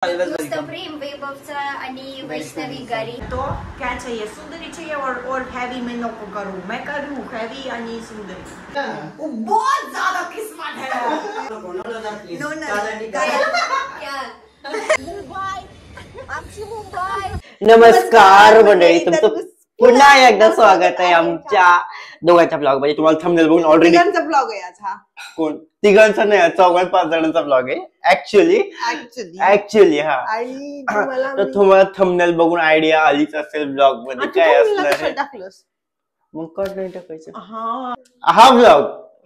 नुसतं प्रेम वैभवचा आणि वैष्णवी गारी. तो क्या चाहिए? सुंदरी चाहिए और हैवी मैं नको करूं, मैं करूं हैवी आणि सुंदरी. वो बहुत ज्यादा किस्मत है. नमस्कार मंडळी, तुमचं पुन्हा एकदा स्वागत आहे आमच्या दोघांच्या ब्लॉग मध्ये. तुम्हाला थंबनेल बघून ऑलरेडी ब्लॉग आहे आज हा. कोण तिघांचा नाही, 4-5 जणांचा ब्लॉग आहे ऍक्च्युली हा. तर तुम्हाला थंबनेल बघून आयडिया आलीच असेल ब्लॉग मध्ये काय असणार. मग काय नाही टाकायचं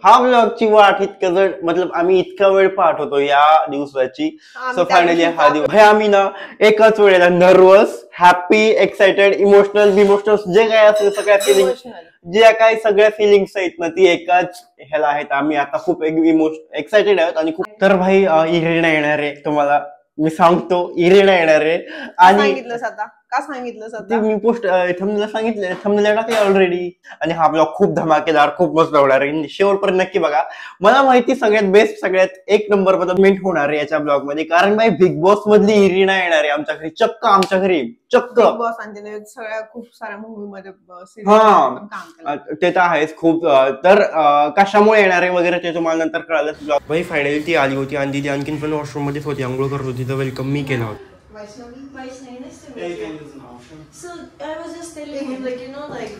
हा ब्लॉगची वाट इतकं जर मतलब आम्ही इतका वेळ पाहत होतो या दिवसाची. सो फायनली हा दिवस आम्ही ना एकाच वेळेला नर्वस, हॅपी, एक्साइटेड, इमोशनल जे काय असेल सगळ्या फिलिंग ज्या काही सगळ्या फिलिंग्स आहेत ना ती एकाच ह्याला आहेत. आम्ही आता खूप एक्साइटेड आहोत आणि खूप. तर भाई इरिना येणार आहे, तुम्हाला मी सांगतो इरिना येणार आहे. आणि सांगितलं मी पोस्ट थंबनेल सांगितलं, थंबनेल टाकले ऑलरेडी. आणि हा ब्लॉग खूप धमाकेदार, खूप मस्त होणार आहे. शेवटपर्यंत नक्की बघा. मला माहिती सगळ्यात बेस्ट, सगळ्यात एक नंबर मेंट होणार आहे याच्या ब्लॉग मध्ये, कारण भाई बिग बॉस मधली इरिना येणार आहे आमच्या घरी. आमच्या घरी बॉस सगळ्या खूप साऱ्या मूवी मध्ये. हा ते तर आहेच खूप. तर कशामुळे येणार आहे वगैरे ते तुम्हाला नंतर कळालं. ब्लॉग भाई फायनली ती आली होती आणि ती आणखीन पण वॉशरूम मध्येच होती, आंघोळ करत होती. तर वेलकम मी केला होता. So I was just telling him like, you know, like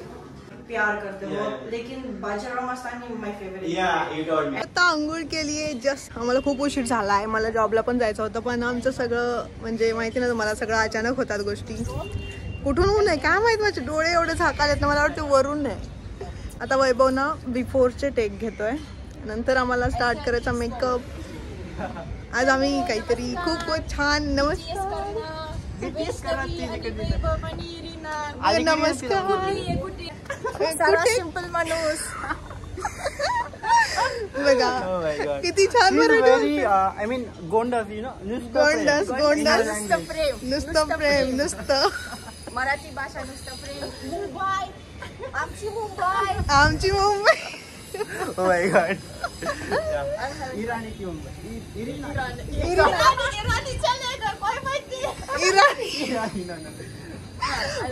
प्यार करते हो, लेकिन Bajirao Mastani my favorite. Yeah, you told me. आता आंघोळ केलीये जस्ट. आम्हाला खूप उशीर झालाय, मला जॉबला पण जायचं होतं, पण आमचं सगळं म्हणजे माहिती ना तुम्हाला, सगळं अचानक होतात गोष्टी. कुठून होऊन आहे काय माहित, माझे डोळे एवढे झाकालेत ना, मला वाटतं वरून नाही. आता वैभव ना बिफोरचे टेक घेतोय, नंतर आम्हाला स्टार्ट करायचा मेकअप. आज आम्ही काहीतरी खूप छान. नमस्कार. सिंपल माणूस बघा किती छान. आय मीन गोंडस, यू नो, नुसतं प्रेम नुसतं मराठी भाषा नुसतं प्रेम. मुंबई आमची Mumbai. Oh my God. Irani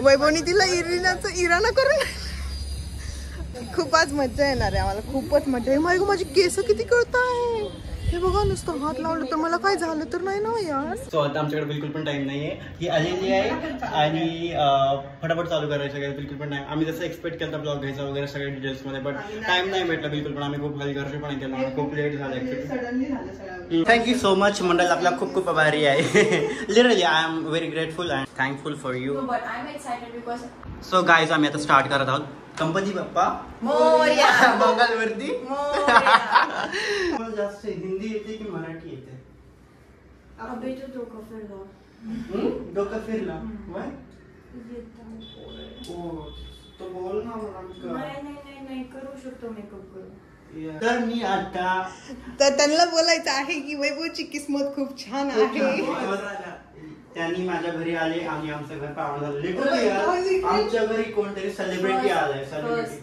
वैभवनी तिला इराणा करून. खूपच मजा येणार आहे आम्हाला, खूपच मजा आहे. माझी केस किती कळताय हे बघा. नुसतं हात लावलं तर मला काय झालं तर नाही ना यार. सो आता आमच्याकडे बिलकुल पण टाइम नाहीये, ही आलेली आहे आणि फटाफट चालू करायचं काय बिलकुल पण नाही. आम्ही जसं एक्सपेक्ट केलं ब्लॉग घ्यायचा वगैरे सगळ्या डिटेल्स मध्ये, बट टाइम नाही भेटला बिलकुल पण. आम्ही खूप हलगर्जीपणा केला, खूप लेट झालं ऍक्च्युली. थँक्यू सो मच मंडळ, आपला खूप खूप आभारी आहे. Literally I am very grateful and thankful for you. So guys आम्ही आता स्टार्ट करत आहोत. गणपती बाप्पा मोरया. मंगलवरती. जास्त हिंदी येते की मराठी येते? अबे तो डोकं फिरला. तो बोल ना मला. नाही करू शकतो मेकअप करू. तर मी आता तर त्यांना बोलायचं आहे की वैभवची किस्मत खूप छान आहे. त्यांनी माझ्या घरी आले आणि आमचं घर पाहुणं झालं. लिटरली आमच्या घरी कोणतरी सेलिब्रिटी आलाय. सेलिब्रिटी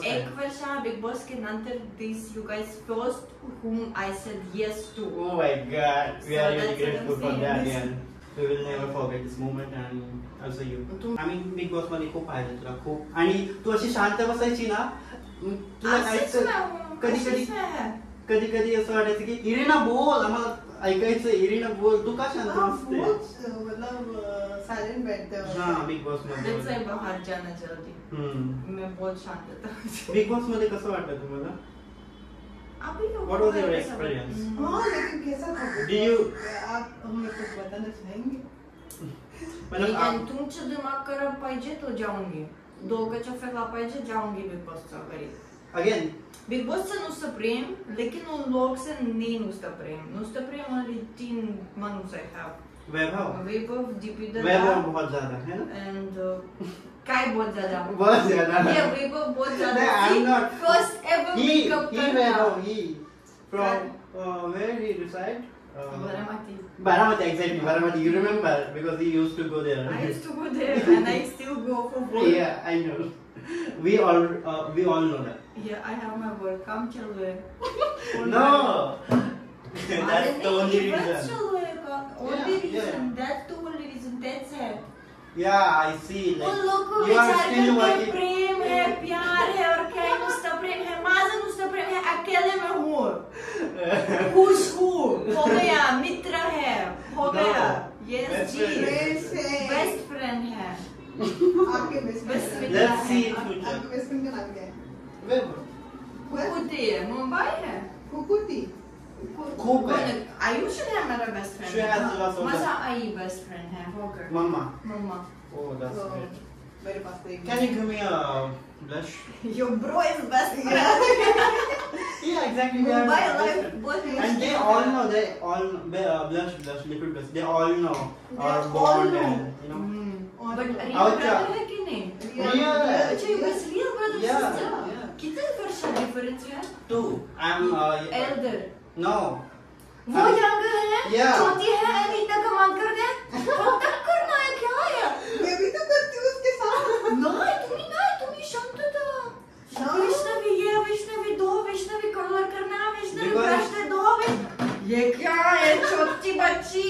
एक वर्ष बिग बॉस के नंतर this you guys first whom I said yes to. Oh my God, we are really grateful for that and we will never forget this moment and also you. आम्ही big boss मध्ये खूप पाहिलं तुला खूप, आणि तू अशी शांत बसायची ना, तुला कधी कधी असं वाटायचं की इरिना बोल, आम्हाला ऐकायचं. इरिना बोल, तू का शांत बसते? सायलेंट बैठते हो. हां, बिग बॉस मध्ये बाहेर जाना चाहती. मैं बहुत शांत था. बिग बॉस मध्ये कसं वाटतं तुम्हाला? What was your experience? लेकिन कैसा था? Do you? आप हमें कुछ बताना चाहेंगे? मतलब तुमचं दिमाग खराब पाहिजे तो जाऊंगी. दोघांच्या फेला पाहिजे जाऊंगी बिग बॉसच्या घरी. Again? बिग बॉसचं नुसतं प्रेम, लेकिन उन लोगों नहीं नुसतं प्रेम. नुसतं प्रेम वाली 3 माणूस आहेत. वैभव, दीपिका, वैभव बहुत ज्यादा है ना. एंड काय बहुत ज्यादा ये वैभव बहुत ज्यादा. I'm not. First ever makeup करता. He from where he reside? Baramati, exactly. Baramati, you remember because he used to go there. I used to go there and I still go for work. Yeah, I know. We all know that. Yeah, I have my work. Come chalo. No. That's the only reason. only reason. That's the only reason. That's it. Yeah, I see. Like, लोक you are विचार still करते working. प्रेम है, प्यार है और क्या है, नुसतं प्रेम है. माझं नुसतं प्रेम है, अकेले में हूँ. खुश हूँ. हो गया, मित्र है. हो गया. Yes जी. Best friend है. आपके best Best friend Let's see है. in future. आपके बेस्ट फ्रेंड का नाम क्या है? Where? कुत्ते है, मुंबई है. कुकुती. खूप आहे. आयुष्य है मेरा best friend. She has lots of माझा आई बेस्ट फ्रेंड है. हो गया. Mama. Mama. Oh, that's So, great. मेरे पास तो एक. Can you give me a blush? Your bro is best friend. Yeah, exactly. We are Mumbai best life friend. both is And they all know. They all blush, liquid blush. They all know our all bond know. and you know. But Our real brother child. है कि नहीं? Real. अच्छा, you guys real brother Yeah, sister. yeah. कितने वर्ष का difference है? 2. I'm Elder. No. वो younger है? Yeah. छोटी है? and इतना कमाल कर दे? वो तक करना है क्या है? मैं भी तो करती हूँ उसके साथ. तुम्ही शांत था. वैष्णवी दो कलर करना वैष्णवी Because- ब्रश दे दो. ये क्या है छोटी बच्ची?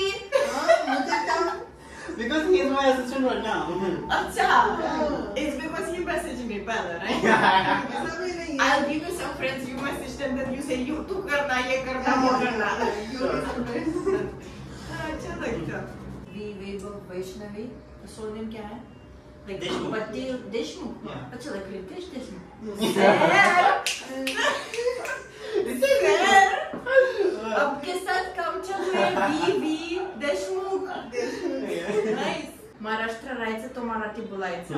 मुझे क्या? Because he is my assistant right now. अच्छा. It's because he messaged me पहले, right? ऐसा भी नहीं है. I'll give you some friends. You message them, then you say you तू करना ये करना वो करना. अच्छा लगता. Vaibhav Vaishnavi. Sonim क्या है? Like Deshmukh. Patel Deshmukh. Yeah. अच्छा like Ritesh Deshmukh. Sir. अब के साथ काम चल रहे हैं V Deshmukh. Nice. महाराष्ट्र राहायचं तो मराठी बोलायचं.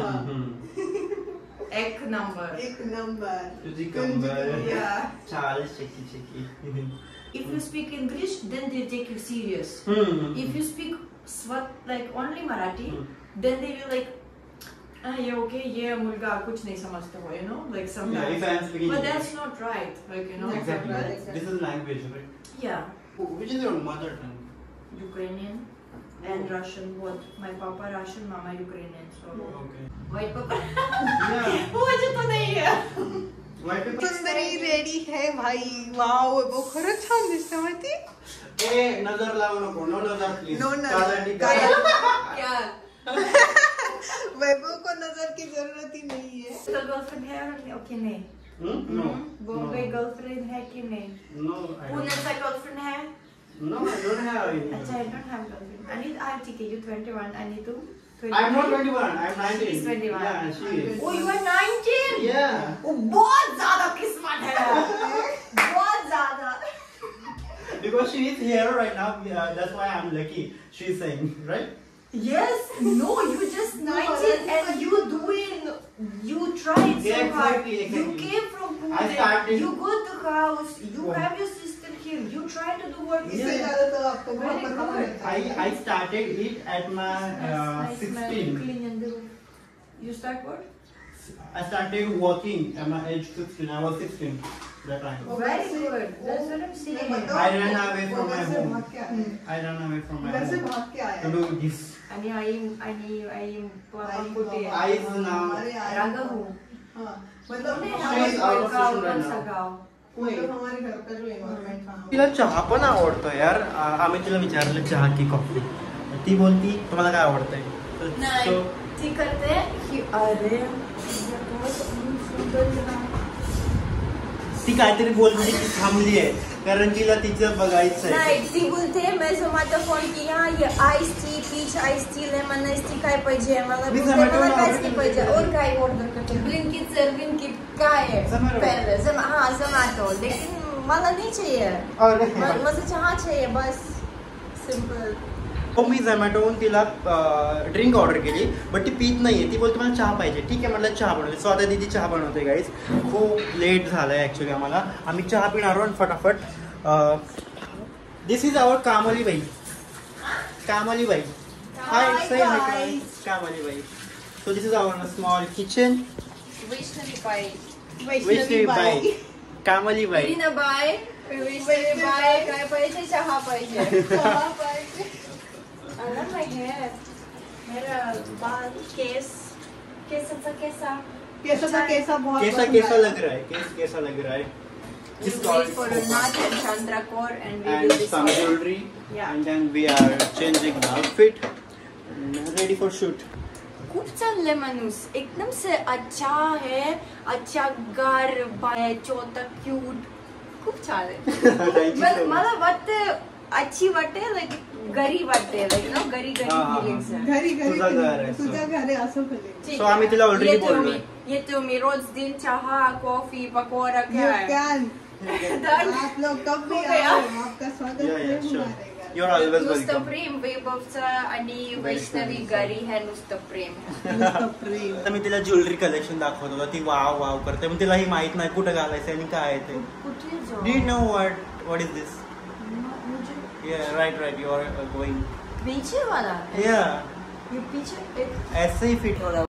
एक नंबर. एक नंबर. तुझी कंबर. Yeah. चाल checky. If you speak English, then they take you serious. If you speak like only Marathi, then they will like, ये okay, ये मुलगा कुछ नहीं समझते हो, you know, like sometimes. Yeah, if I am speaking But English. that's not right, like you know. Exactly. Exactly. This is language, right? Yeah, Which is your mother tongue? Ukrainian and Russian. Both. My papa Russian, mama Ukrainian. So Okay. white papa. Yeah. मुझे तो नहीं है. White people. सुंदरी ready है भाई. Wow, वो खरंच छान दिसते माहिती. ए नजर लावू नको. No नजर please. No नजर. काळाटी क्या? वैभव को नजर की जरूरत ही नहीं है. तो गर्लफ्रेंड है कि नहीं? No. बॉम्बे गर्लफ्रेंड है कि नहीं? No. I don't. पुण्याचा गर्लफ्रेंड है? No, I don't have any. अच्छा, I don't have girlfriend. आणि ठीक आहे, you 21 आणि तू? I'm not 21. I'm 19. She's 21. Yeah, she is. Oh, you are 19? Yeah. Oh, बहुत ज़्यादा किस्मत है. बहुत ज़्यादा. Because she is here right now. That's why I'm lucky. She's saying, right? Yes. No, you just 19 and you tried so Yeah, hard. exactly. You came from I Pune. started- You go to house. You Yeah. have your sister here. You try to do work. इससे ज्यादा तो आपको बहुत Very पता good. है. I started it at my Nice smell, 16. clean and do. You start work? I started working at my age 16. I was 16 that time. Very good. That's what I'm saying. I ran away from my home. भाग के आया. I ran away from my घर से home भाग के आया. to do this. आणि आई पापा कुठे आहे? I is now. हमारे आए. राघव. हाँ, मतलब She is out of station right now. गाव. मतलब हमारे घर का जो एनवायरमेंट था. तिला चहा पण आवडतो यार. आम्ही तिला विचारलं चहा की कॉफी. ती बोलती तुम्हाला काय आवडतंय? नाही. So, ती करते की अरे ती काहीतरी बोलते की थांबली आहे कारण तिला तिचं बघायचं आहे. नाही ती बोलते मैं जोमॅटो फोन किया ये ice tea peach ice tea lemon ice tea काय पाहिजे मला मी बोलते, Zomato मला ला काहीच order नाही पाहिजे करते. और काय ऑर्डर करते ब्लिंकिट सर ब्लिंकिट काय है Zomato. पहले हाँ जोमैटो लेकिन मला नहीं चाहिए अरे. मुझे चाह चाहिए बस सिंपल. हो मी झोमॅटोहून तिला ड्रिंक ऑर्डर केली बट ती पीत नाहीये. ती बोलते मला चहा पाहिजे. ठीक आहे म्हटलं चहा बनवते. सो आता दीदी चहा बनवते गाईज. खूप लेट झालंय ऍक्च्युली आम्हाला. आम्ही चहा पिणार आहोत फटाफट. दिस इज आवर कामली बाई. कामली बाई. हाय से हाय कामली बाई. So this is our small kitchen. Vaishnavi बाई. वैष्णवी बाई. कामली बाई. इरीना बाई. वैष्णवी बाई काय पाहिजे चहा पाहिजे. चहा पाहिजे. I love my hair. मेरा बाल केस कैसा कैसा था कैसा बहुत कैसा पसंद कैसा आया. लग रहा है. कैसा लग रहा है. We'll wait for Nath and Chandra Kaur and we and will some decide. jewelry. Yeah. And then we are changing the outfit and ready for shoot. खूप चांगले माणूस एकदम से अच्छा है, अच्छा घर है, छोटा क्यूट, खूप छान आहे. मला वाटते अच्छी वाटते लाईक घरी वाटते लाईक नो घरी फिलिंग्स आहे. घरी तुझं घर आहे, घरी तुझ्या घरी असं फीलिंग. So आम्ही तिला already बोललोय. येतो मी रोज दिन चहा कॉफी पकोडा You काय can. Done. आप लोग कब भी हो गया. आओ, आपका स्वागत Yeah, yeah, है sure. हमारे घर. You're always नुसतं welcome. प्रेम वैभवचं आणि वैष्णवी घरी है नुसतं प्रेम. नुसतं प्रेम. आता मी तिला ज्वेलरी कलेक्शन दाखवत होतो, ती वाव वाव करते, पण तिलाही माहित नाही कुठं घालायचं आणि काय आहे ते. कुठे Do you know what is this? Yeah, right. You are going. पीछे वाला Yeah. ये पीछे एक ऐसे ही फिट हो रहा हो.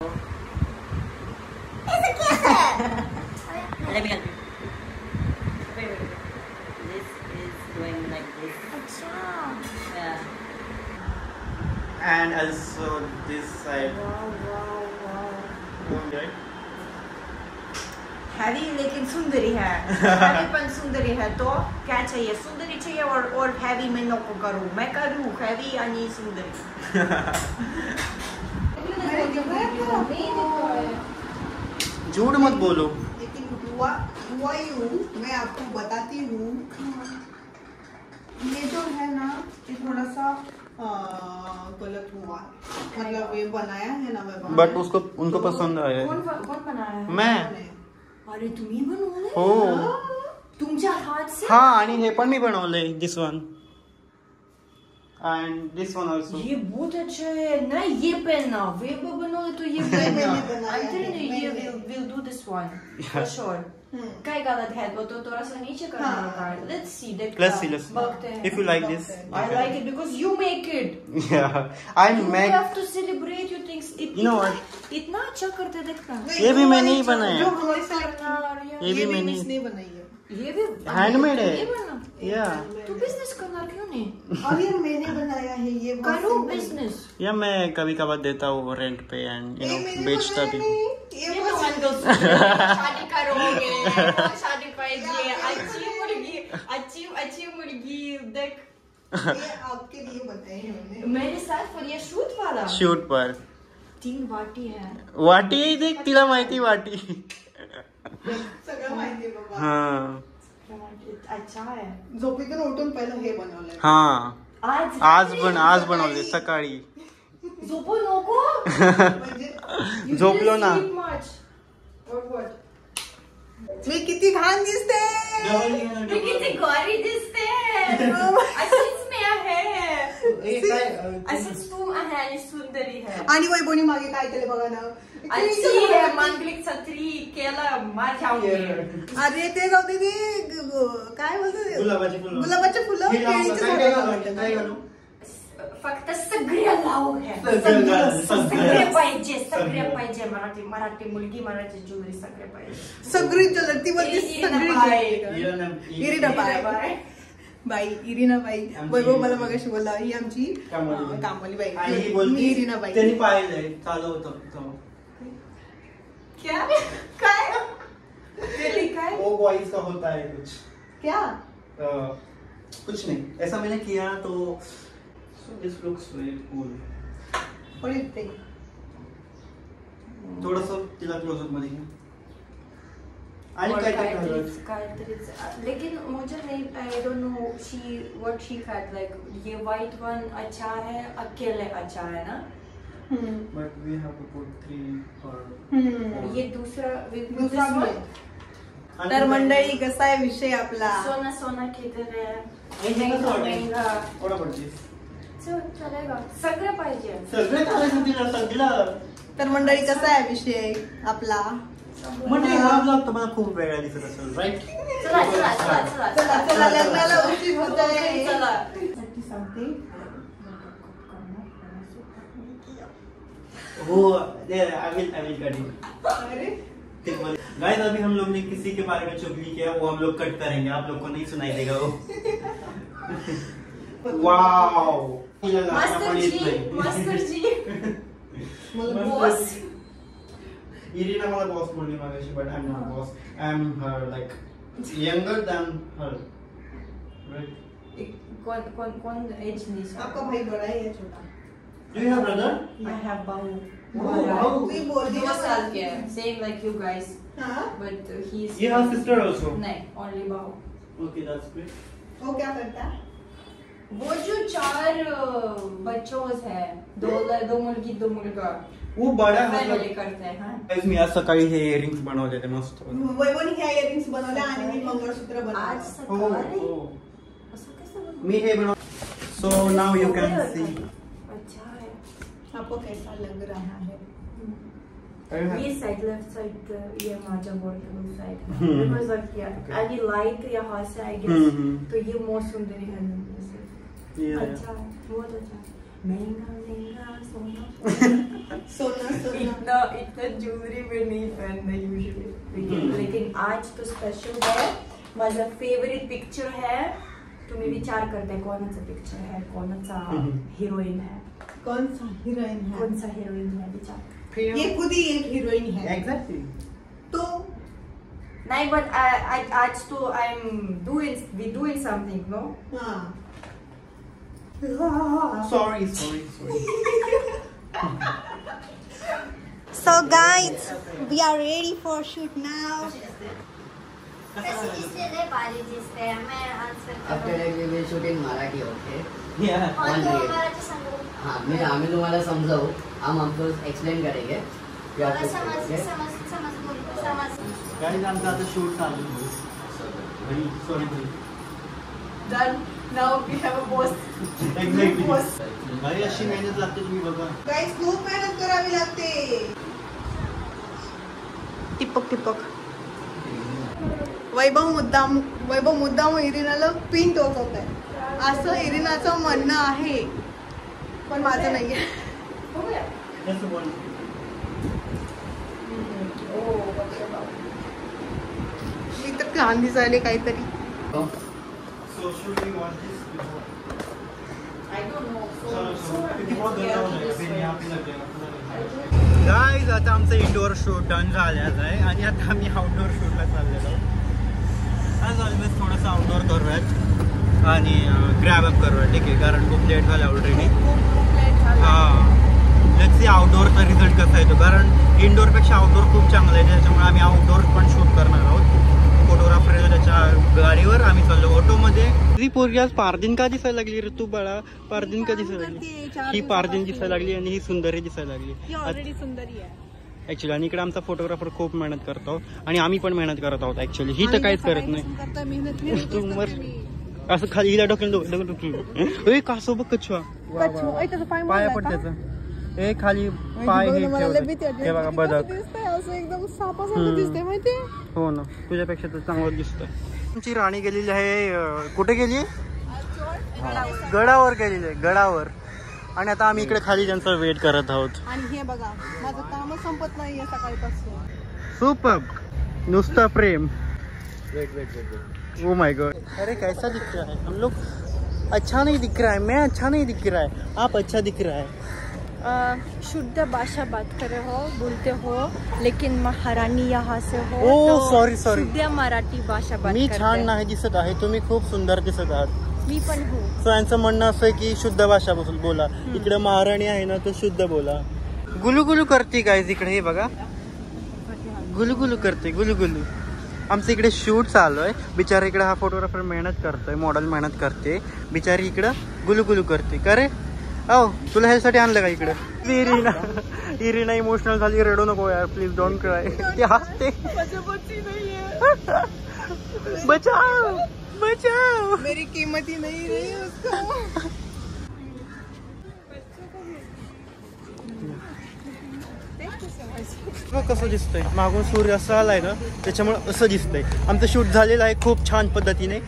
Let me help you. Wait. This is going like this. अच्छा. Yeah. And also this side. Wow Right? Heavy लेकिन सुंदरी है. हैवी पण सुंदरी है. तो क्या चाहिए? सुंदरी चाहिए और हैवी मैं नको करूँ. मैं करूँ हैवी आणि सुंदरी. झूठ मत बोलो. लेकिन हुआ यूं, मैं आपको बताती हूँ. ये जो है ना, ये थोड़ा सा गलत हुआ. मतलब ये बनाया है ना मैं. बट उसको उनको पसंद आया. कौन बनाया है? मैं. अरे तुम्ही बनवले? हो. तुमच्या हात से? हा आणि हे पण मी बनवलंय. दिस one and this one also. ये बहुत अच्छा है ना. ये पहनना वैभव बनवले तो ये मैंने पहनना. बनाया I'm telling you, है, ये मैंने. we'll do this one for sure. काय गलत है वो तो थोड़ा सा नीचे करना हाँ. होगा. Let's see. Let's see. बघते हैं. If you like this. I like it because you make it. Yeah. I You make. have to celebrate your things. You know what? इतना अच्छा करते देखना. ये भी मैंने ही बनाया. जो हमारे साथ करना ये भी मैंने. इसने बनाई है. ये भी Handmade है. ये बना. Yeah. तू बिजनेस करना क्यों नहीं? और ये मैंने बनाया है. ये बहुत करो simple है. बिजनेस. या मैं कभी कभार देता हूँ रेंट पे एंड ये मैंने बेचता बनाया भी. नहीं. ये ये तो बहुत मंगल शादी करोगे. शादी पाहिजे. अच्छी मुलगी देख. ये आपके लिए बताए हैं मैंने. मेरे साथ पर ये शूट वाला शूट पर 3 वाटी है. वाटी देख तिला माहिती वाटी. सगळं माहिती आहे बाबा. हा अच्छा है. झोपेतून उठून पहिलं हे बनवलंय. हा आज बनवले सकाळी. झोपू नको. म्हणजे झोपलो ना. मी किती घाण दिसते. मी किती गोरी दिसते. अशीच मी आहे. अशीच तू आहे आणि सुंदरी आहे. आणि वैभवनी मागे काय केलं बघा ना. अच्छी है. मांगलिक छत्री केलं माझ्या. अरे ते जाऊ दे. काय बोलतो गुलाबाची फुलं. गुलाबाच्या फुलं केळीची झाडं लावतात. फक्त सगळे लावू आहे. सगळे सगळे पाहिजे. मराठी मुलगी मराठी ज्वेलरी सगळे पाहिजे. सगळी ज्वेलरी ती बोलते. सगळी इरिना बाई इरिना बाई. वैभव मला मगाशी बोलला ही आमची कामवाली बाई. मी इरिना बाई. त्यांनी पाहिलंय चालू होतं. क्या काय really काय वो बॉयज का होता है कुछ. क्या कुछ नहीं ऐसा मैंने किया तो so this looks very cool. What do you think? थोडंसं तिला क्लोजअप मध्ये घे. आणि और काय काहीतरीच. लेकिन मुझे नहीं I don't know she what she had like ये व्हाइट वन अच्छा है अकेले अच्छा है ना. But we have to put 3 और ये दूसरा दूसरा भी आहे. तर मंडळी कसा आहे विषय आपला. सोना किधर है. महंगा थोडा पडते. चलेगा. सगळं पाहिजे. सगळे करायचं तिला सगळं. तर मंडळी कसा आहे विषय आपला. म्हणजे हा ब्लॉग तुम्हाला खूप वेगळा दिसत असेल राईट. चला लग्नाला उशीर होत आहे. चला. वो I will cut it. Guys अभी हम लोग ने किसी के बारे में चुगली किया वो हम लोग कट करेंगे. आप लोग को नहीं सुनाई देगा वो. Wow master ji boss. Irina मला बॉस बोलली मागाशी but I am not boss. I am her like Younger than her. Right. कौन एज नहीं सर? आपका भाई बड़ा है या छोटा? Do you have brother? I have बाहू। Wow. तू बोल दी 2 साल के है, same like you guys, हाँ but he's You have sister also. नहीं, only बाहू। Okay, that's great. वो क्या करता है? वो जो 4 बच्चों है, 2 मुलगी 2 मुलगा, वो बड़ा फॅमिली करते हैं। हाँ Guys, मी आज सकाळी हे इयरिंग्स बनवले ते मस्त. वैभवने ह्या इयरिंग्स बनवल्या आणि मी मंगळसूत्र आज बनवलं. सकाळी Oh. असं कसं बनवलं? मी हे बनव. So now you can see. अच्छा है। आपको कैसा लग रहा है? ये साइड लेफ्ट साइड ये माझा बोर्ड साइड हम्म। बिकॉज ऑफ या आगे लाइट यहाँ से आई हम्म, गेस हम्म। तो ये मोर सुंदरी है जैसे। Yeah. अच्छा है, बहुत अच्छा है। महंगा महंगा सोना सोना सोना. इतना ज्वेलरी में नहीं पहनना यूजुअली, लेकिन आज तो स्पेशल है। माझा फेवरेट पिक्चर है, तुम्ही विचार करते कोणाचा पिक्चर है, कोणाचा हिरोइन है, कौन सा हीरोइन है? कौन सा हिरोइन है विचार। ये खुद ही एक हीरोइन है. Exactly. तो नहीं बट आज तो I am doing something no. हाँ. Sorry. So guys, we are ready for shoot now. कशी दिसते रे पारी दिसते मैं answer After that we will shoot in Marathi, okay? Yeah. और One तो minute. मराठी सांगू हाँ आम्ही तुम्हाला समजावू, हम आपको एक्सप्लेन करेंगे. You have to समज okay? समज समज बोल समज Guys, आमचं आता शूट चालू आहे. Sorry. Done. Now we have a boss. Exactly. भाई अशी मेहनत लागते तुम्ही बघा. Guys, खूप मेहनत करावी लागते. टिपक टिपक. वैभव मुद्दाम इरिनाला पिन टोकत आहे असं इरिनाचं म्हणणं आहे, पण माझं नाहीये. Just one. मी तर लहान दिसायले काहीतरी. Oh. So should we watch this before? I don't know. Guys आता आमचं इंडोर शूट डन झालेलं आहे आणि आता आम्ही आउटडोर शूटला चाललेलो आहोत. आज ऑलवेज थोडंसं आउटडोर करूयात आणि ग्रॅब अप करूयात, ठीक आहे, कारण खूप लेट झालं ऑलरेडी. हां, लेट्स सी आउटडोरचा रिझल्ट कसा येतो, कारण इंडोरपेक्षा आउटडोर खूप चांगलं आहे, त्याच्यामुळे आम्ही आउटडोर पण शूट करणार आहोत. फोटोग्राफर त्याच्या गाडीवर, आम्ही चाललो ऑटोमध्ये. ही पोरगी आज पारदीन का दिसायला लागली रे तू बाळा? पारदीन का दिसायला लागली? ही पारदीन दिसायला लागली आणि ही सुंदरी दिसायला लागली ऑलरेडी सुंदरी आहे ऍक्च्युली. आणि इकडे आमचा फोटोग्राफर खूप मेहनत करतो आणि आम्ही पण मेहनत करत आहोत ऍक्च्युली. ही तर काहीच करत नाही. तू मस्त असं खाली हिला डोक्याला कासो बघ कछवा, पाया पड त्याचा. हे खाली पाय हे बघा बदक. एकदम सापासारखं दिसतंय माहितीये. हो ना, तुझ्यापेक्षा तर चांगलं दिसतंय. तुमची राणी गेलेली आहे, कुठे गेली? गडावर गेलेली आहे, गडावर. आणि आता आम्ही इकडे खाली त्यांचा वेट करत आहोत. आणि हे बघा, माझं कामच संपत नाहीये सकाळपासून. सुपर, नुसता प्रेम. ओ माय गॉड, अरे कैसा दिख रहा है? हम लोग अच्छा नहीं दिख रहा है, मैं अच्छा नहीं दिख रहा है, आप अच्छा दिख रहा है. शुद्ध भाषा बात करे हो, बोलते हो, लेकिन महारानी यहाँ से हो. ओ सॉरी शुद्ध मराठी भाषा बात मी करते. छान नाही दिसत आहे, तुम्ही खूप सुंदर दिसत आहात. मी पण हो. सो यांचं म्हणणं असं आहे की शुद्ध भाषा बोला. इकडे महाराणी आहे ना, तर शुद्ध बोला. गुलुगुलू करते गाईज इकडे, हे बघा गुलुगुलू करते, गुलुगुलू. आमचं इकडे शूट चालू आहे. बिचारी इकडे हा फोटोग्राफर मेहनत करतोय, मॉडेल मेहनत करते, बिचारी इकडं गुलुगुलू करते. का रे? ओ तुला ह्यासाठी आणलं का इकडे? इरिना इमोशनल झाली, रडू नको यार, प्लीज डोंट क्राय. ती हसते. बचाओ बचाओ, मेरी कीमत ही नहीं रही उसको. कसं दिसतंय मागून सूर्य असं आलाय ना, त्याच्यामुळे असं दिसतंय. आमचं शूट झालेलं आहे खूप छान पद्धतीने,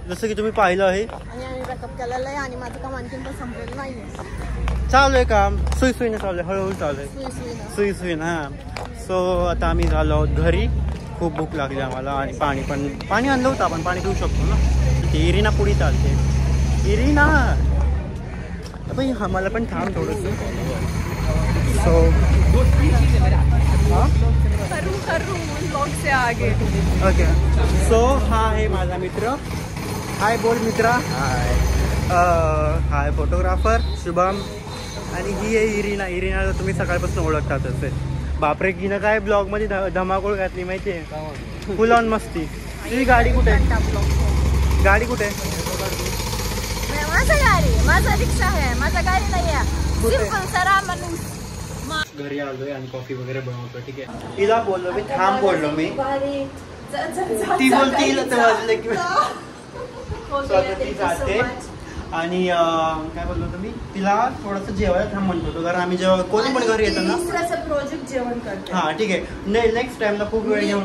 जसं की तुम्ही पाहिलं आहे. आणि आम्ही बॅकअप केलेलं आहे आणि माझं काम आणखीन पण संपलेलं नाहीये. चालू आहे काम, सुईसुईने चालू आहे, हळूहळू चालू आहे, सुईसुईनं. हां, सो आता आम्ही झालो आहोत घरी. खूप भूक लागली आम्हाला आणि पाणी आणलं होतं आपण, पाणी पिऊ शकतो ना. इरिना पुढे चालते. इरिना पण मला पण थांब थोडस. So okay. सो हा आहे माझा मित्र. हाय बोल मित्रा. हाय फोटोग्राफर शुभम. आणि ही आहे इरिना. इरिनाला तुम्ही सकाळपासून ओळखतात असेल. बापरे हिनं काय ब्लॉग मध्ये धमाकोळ घातली माहिती आहे. फुल ऑन मस्ती. तुझी गाडी कुठे आहे? गाडी कुठे आहे? माझा गाडी, माझा रिक्षा आहे, माझा गाडी नाही आहे. सिंपल सारा माणूस. घरी आलोय आणि कॉफी वगैरे बनवतो. ठीक आहे. तिला बोललो मी थांब बोललो मी. ती बोलते हिला तर वाजले की ती जाते. आणि काय बोललो होतो मी तिला थोडंसं जेवायला थांब म्हणतो होतो. कारण आम्ही जेव्हा कोणी पण घरी येतो ना प्रोजेक्ट जेवण करते. हा ठीक आहे. नेक्स्ट टाइमला खूप वेळ घेऊन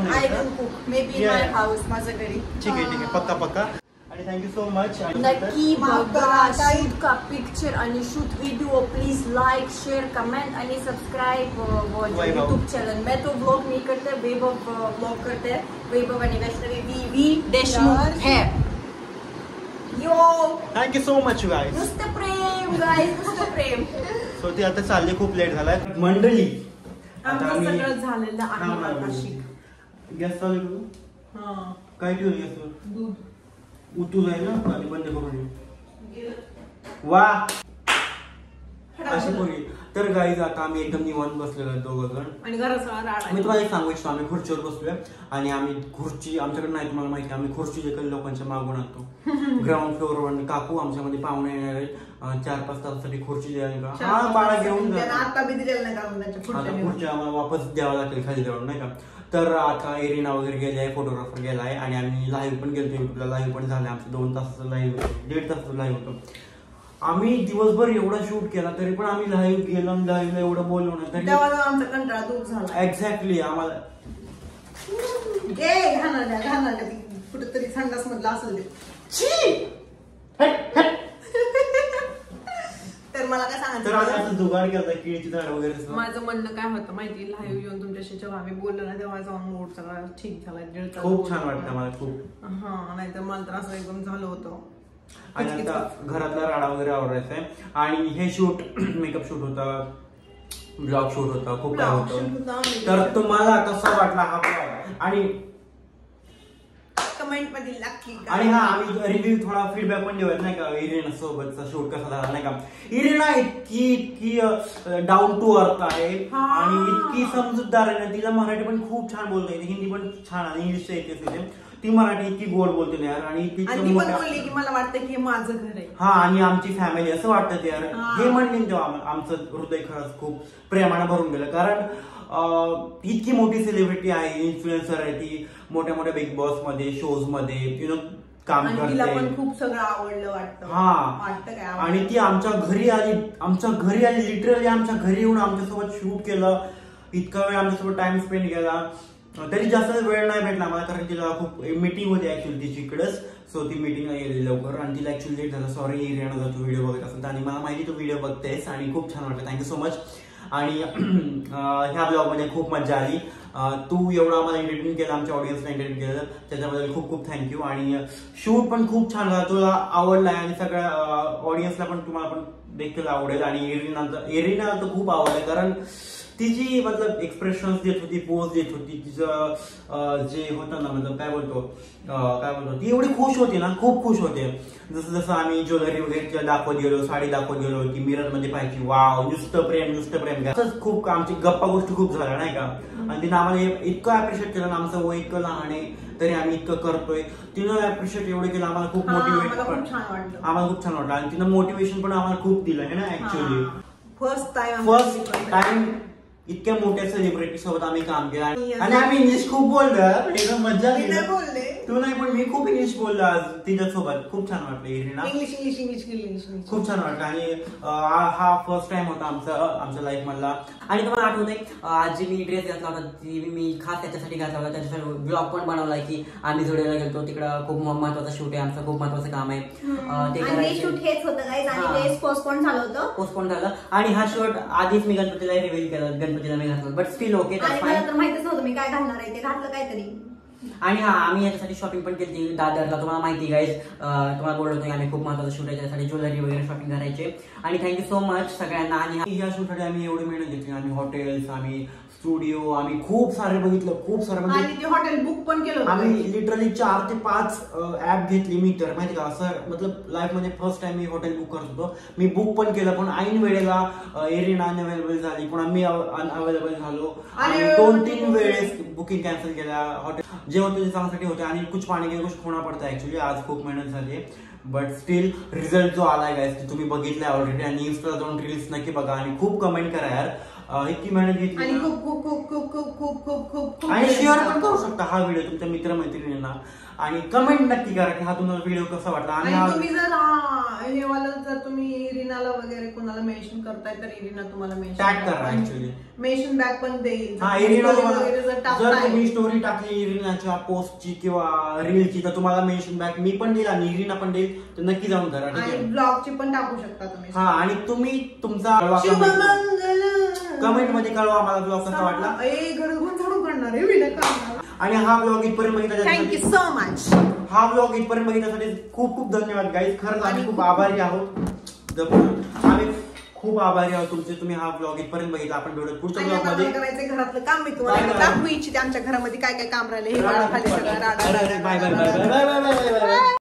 माझ्या घरी. ठीक आहे पक्का पक्का. आणि थँक्यू सो मच. नक्की बघा शूट का पिक्चर आणि shoot video. Please like share comment आणि सबस्क्राइब यूट्यूब चॅनल. मैं तो ब्लॉग नहीं करते, वैभव ब्लॉग करते हैं. वैभव आणि वैष्णवी वी देशमुख है. यो थँक्यू सो मच गाईज. नुसतं प्रेम गाईज, नुसतं प्रेम. सो ती आता चालली. खूप लेट झालाय मंडळी. आमचं सगळं झालेलं आहे. गॅस चालू करू. काय ठेवू गॅसवर? दूध उतू जाईल ना. पाणी बंद करून. वा अशी पोरी. तर गाईज आता आम्ही एकदम निवांत बसलेलो आहे दोघं जण. आणि घरात मी तुम्हाला एक सांगू इच्छितो. आम्ही खुर्चीवर बसलोय आणि आम्ही खुर्ची आमच्याकडे नाही तुम्हाला माहिती. आम्ही खुर्ची देखील लोकांच्या मागून आणतो. ग्राउंड फ्लोअरवर काकू आमच्यामध्ये पाहुणे येणार आहेत. 4-5 तासासाठी खुर्ची द्यायला का. हा बाळा घेऊन खुर्ची आम्हाला वापस द्यावं लागेल खाली जाऊन नाही का. तर आता एरिना वगैरे गेले आहे. फोटोग्राफर गेला आहे. आणि आम्ही लाईव्ह पण गेलो. युट्यूबला लाईव्ह पण झालं आमचं. 2 तासाचं लाईव्ह होतं. 1.5 तासाचं लाईव्ह होतं. आम्ही दिवसभर एवढा शूट केला तरी पण आम्ही लाईव्ह गेलो. लाईव्हला एवढं बोललो ना तरी आमचा कंटाळा दूर झाला. एक्झॅक्टली आम्हाला कुठेतरी संडास मधला असेल. तर मला काय सांगायचं जुगाड केला केळीची झाड वगैरे. माझं म्हणणं काय होतं माहिती. लाईव्ह येऊन तुमच्याशी जेव्हा आम्ही बोललो ना तेव्हा माझा मूड सगळा ठीक झाला. खूप छान वाटतं मला खूप. हा नाहीतर मला तर असं एकदम झालं होतं. आणि आता घरातला राडा वगैरे आवडायचा आहे. आणि हे शूट मेकअप शूट होता, ब्लॉग शूट होता, खूप काय होतं. तर तुम्हाला कसा वाटला हा ब्लॉग? आणि कमेंट मध्ये नक्की. आणि हा आम्ही रिव्ह्यू थोडा फीडबॅक पण देऊयात नाही का. इरिना सोबतचा शूट कसा झाला नाही का. इरिना इतकी डाऊन टू अर्थ आहे आणि इतकी समजूतदार आहे ना. तिला मराठी पण खूप छान बोलता येते, हिंदी पण छान आणि इंग्लिश येते. ती मराठी इतकी गोड बोलते यार. आणि ती पण बोलली की मला वाटतं की माझं घर आहे. हा आणि आमची फॅमिली असं वाटतं यार. हे म्हणले तेव्हा आमचं हृदय खरंच खूप प्रेमानं भरून गेलं. कारण इतकी मोठी सेलिब्रिटी आहे, इन्फ्लुएन्सर आहे ती. मोठ्या मोठ्या बिग बॉस मध्ये शोज मध्ये काम करते. खूप सगळं आवडलं वाटतं. हा आणि ती आमच्या घरी आली. लिटरली आमच्या घरी येऊन आमच्यासोबत शूट केलं. इतका वेळ आमच्यासोबत टाइम स्पेंड केला. तरी जास्त वेळ नाही भेटला मला कारण तिला खूप मीटिंग होती ऍक्च्युअली तिची इकडेच. सो ती मीटिंगला गेली लवकर आणि तिला ऍक्च्युअली लेट झालं. सॉरी इरिना जर तू व्हिडिओ बघत असेल तर. आणि मला माहिती तू व्हिडिओ बघतेस आणि खूप छान वाटलं. Thank you so much. आणि ह्या ब्लॉगमध्ये खूप मजा आली. तू एवढा आम्हाला एंटरटेन केलं, आमच्या ऑडियन्सला एंटरटेन केलं त्याच्याबद्दल खूप खूप थँक्यू. आणि शूट पण खूप छान झाला. तुला आवडलाय आणि सगळ्या ऑडियन्सला पण तुम्हाला पण देखील आवडेल. आणि एरिनाला तर खूप आवडलं कारण तिची मतलब एक्सप्रेशन्स देत होती, पोज देत होती. तिचं जे होतं ना मतलब काय बोलतो ती एवढी खुश होती ना, खूप खुश होते. जसं आम्ही ज्वेलरी वगैरे दाखवत गेलो, साडी दाखवत गेलो की मिरर मध्ये पाहायची वाव नुसतं प्रेम असंच खूप आमची गप्पा गोष्टी खूप झाल्या नाही का. आणि तिनं आम्हाला इतकं अप्रिशिएट केलं ना. आमचं वय इतकं लहान आहे तरी आम्ही इतकं करतोय. तिनं अप्रिशिएट एवढं केलं आम्हाला खूप मोटिवेट पण आम्हाला खूप छान वाटलं. आणि तिनं मोटिवेशन पण आम्हाला खूप दिलं आहे ना ऍक्च्युअली. फर्स्ट टाइम इतक्या मोठ्या सेलिब्रिटी सोबत आम्ही काम केलं. आणि आम्ही इंग्लिश खूप बोललो. मजा बोलले तू नाही पण मी खूप इंग्लिश बोललो आज तिच्यासोबत. खूप छान वाटलं इरिना. इंग्लिश खूप छान वाटलं. आणि हा फर्स्ट टाइम होता आमच्या लाईफ मधला. आणि तुम्हाला आठवत आहे आज मी ड्रेस घातला होता ती मी खास त्याच्यासाठी घातला होता. त्याच्यासाठी ब्लॉग पण बनवलाय की आम्ही जोड्याला गेलो तिकडं. खूप महत्वाचं शूट आहे आमचं, खूप महत्वाचं काम आहे ते शूट हेच होतं गाईज. आणि पोस्टपोन झालं होतं. पोस्टपोन झालं. आणि हा शूट आधीच मी गणपतीला रिव्हील केला. गणपतीला मी घातला बट स्टील ओके. मला तर माहितीच नव्हतं मी काय घालणार आहे. ते घातलं काहीतरी आणि हा आम्ही याच्यासाठी शॉपिंग पण केली दादरला, तुम्हाला माहिती गाईज, तुम्हाला बोललो होतो आम्ही खूप महत्वाचं शूट आहे त्यासाठी ज्वेलरी वगैरे शॉपिंग करायचे. आणि थँक्यू सो मच सगळ्यांना. आणि या शूटसाठी आम्ही एवढी मेहनत घेतली, आम्ही हॉटेल्स, आम्ही स्टुडिओ, आम्ही खूप सारे बघितलं, खूप सारे म्हणजे आणि ते हॉटेल बुक पण केलं. आम्ही लिटरली 4 ते 5 ऍप घेतली मी तर, माहिती का, असं मतलब लाईफ मध्ये फर्स्ट टाइम मी हॉटेल बुक करत होतो. मी बुक पण केलं, पण ऐन वेळेला एरिना अनअवेलेबल झाली, पुन्हा मी अनअवेलेबल झालो आणि 2-3 वेळेस बुकिंग कॅन्सल केल्या. हॉटेल जे होते ते चांगल्यासाठी होते आणि कुछ पाणी के कुछ खोना पडतं ऍक्च्युली. आज खूप मेहनत झाली, बट स्टील रिझल्ट जो आलाय गाइस तुम्ही बघितलाय ऑलरेडी. आणि इन्स्टाला जाऊन रील्स नक्की बघा आणि खूप कमेंट करा यार, इतकी मेहनत घेतली आणि खूप खूप खूप खूप खूप खूप खूप खूप खूप आणि शेअर पण करू शकता हा व्हिडिओ तुमच्या मित्रमैत्रिणींना आणि कमेंट नक्की करा की हा तुम्हाला व्हिडिओ कसा वाटला. आणि तुम्ही जर जर तुम्ही इरिनाला वगैरे कोणाला मेन्शन करताय तर इरिना तुम्हाला टॅग करा ऍक्च्युअली, मेन्शन बॅक पण देईल. हा इरिना जर तुम्ही स्टोरी टाकली इरिनाच्या पोस्टची किंवा रीलची तर तुम्हाला मेन्शन बॅक मी पण देईल आणि इरिना पण देईल, तर नक्की जाऊन करा. ठीक आहे, ब्लॉगची पण टाकू शकता तुम्ही. हा आणि तुम्ही तुमचा कमेंट मध्ये कळवा आम्हाला ब्लॉग कसा वाटला. आणि हा ब्लॉग इथपर्यंत बघितल्यासाठी थँक्यू सो मच. हा ब्लॉग इथपर्यंत बघितल्यासाठी खूप खूप धन्यवाद गाईज. खरंच आम्ही खूप आभारी आहोत, आम्ही खूप आभारी आहोत तुमचे. तुम्ही हा ब्लॉग इथपर्यंत बघितला. आपण भेटू पुढच्या ब्लॉग मध्ये. करायचं घरातलं काम मी तुम्हाला दाखवू इच्छिते, आमच्या घरामध्ये काय काय काम राहिले हे. Bye bye bye bye bye bye bye.